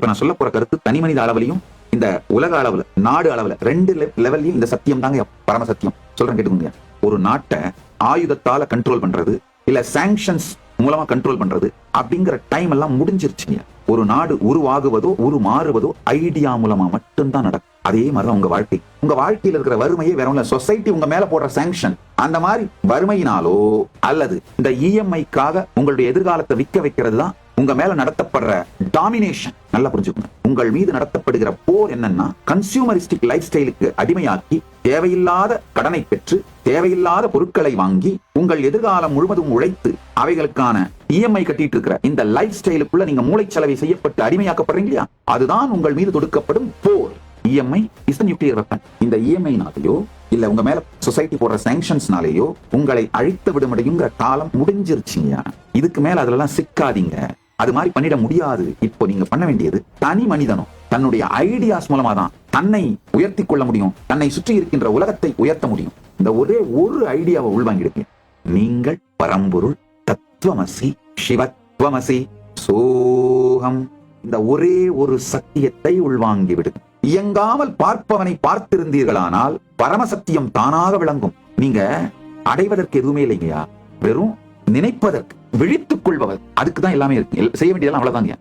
இப்ப நான் சொல்ல போற கருத்து தனி மனித அளவிலையும் இந்த உலக அளவுல நாடு அளவுல ரெண்டு லெவல்லையும் இந்த சத்தியம் தாங்க பரம சத்தியம். சொல்றேன் கேட்டுக்கோங்க. ஒரு நாட்டை ஆயுதத்தால கண்ட்ரோல் பண்றது இல்ல சாங்ஷன்ஸ் மூலமா கண்ட்ரோல் பண்றது அப்படிங்கிற டைம் எல்லாம் முடிஞ்சிருச்சுங்க. ஒரு நாடு உருவாகுவதோ உருமாறுவதோ ஐடியா மூலமா மட்டும்தான் நடக்கும். அதே மாதிரிதான் உங்க வாழ்க்கையில இருக்கிற வறுமையே வேற ஒண்ணு, சொசைட்டி உங்க மேல போடுற சாங்ஷன். அந்த மாதிரி வறுமையினாலோ அல்லது இந்த இஎம்ஐக்காக உங்களுடைய எதிர்காலத்தை விற்க வைக்கிறது தான் உங்க மேல நடத்தப்படுற டாமினேஷன். நல்லா புரிஞ்சுக்கணும். உங்கள் மீது நடத்தப்படுகிற போர் என்னன்னா கன்சியூமரிஸ்டிக் லைஃப் ஸ்டைலுக்கு அடிமையாக்கி தேவையில்லாத கடனை பெற்று தேவையில்லாத பொருட்களை வாங்கி உங்கள் எதிர்காலம் முழுவதும் உழைத்து அவைகளுக்கான இஎம்ஐ கட்டிட்டு இருக்கிற இந்த லைஃப் ஸ்டைலுக்குள்ள நீங்க மூளைச்சலவை செய்யப்பட்டு அடிமையாக்கப்படுறீங்க இல்லையா? அதுதான் உங்கள் மீது தொடுக்கப்படும் போர். EMI is the nuclear weapon. இந்த இஎம்ஐனாலேயோ இல்ல உங்க மேல சொசைட்டி போடுற சாங்ஷன்ஸ்னாலேயோ உங்களை அழித்து விட முடியுங்கிற காலம் முடிஞ்சிருச்சுங்க. இதுக்கு மேல அதெல்லாம் சிக்காதீங்க. அது மாதிரி பண்ணிட முடியாது. இப்போ நீங்க பண்ண வேண்டியது தனி மனிதனும் தன்னுடைய ஐடியாஸ் மூலமா தான் தன்னை உயர்த்தி கொள்ள முடியும், தன்னை சுற்றி இருக்கின்ற உலகத்தை உயர்த்த முடியும். இந்த ஒரே ஒரு ஐடியாவை உள்வாங்கிடுங்க. நீங்கள் பரம்பொருள் தத்துவமசி சிவத்வமசி சோகம். இந்த ஒரே ஒரு சத்தியத்தை உள்வாங்கி விடுங்க. இயங்காமல் பார்ப்பவனை பார்த்திருந்தீர்களானால் பரமசத்தியம் தானாக விளங்கும். நீங்க அடைவதற்கு எதுவுமே இல்லைங்கயா, வெறும் நினைப்பதற்கு, விழித்துக் கொள்பவர். அதுக்குதான் எல்லாமே இருக்கு. செய்ய வேண்டியதெல்லாம் அவ்வளவுதாங்க.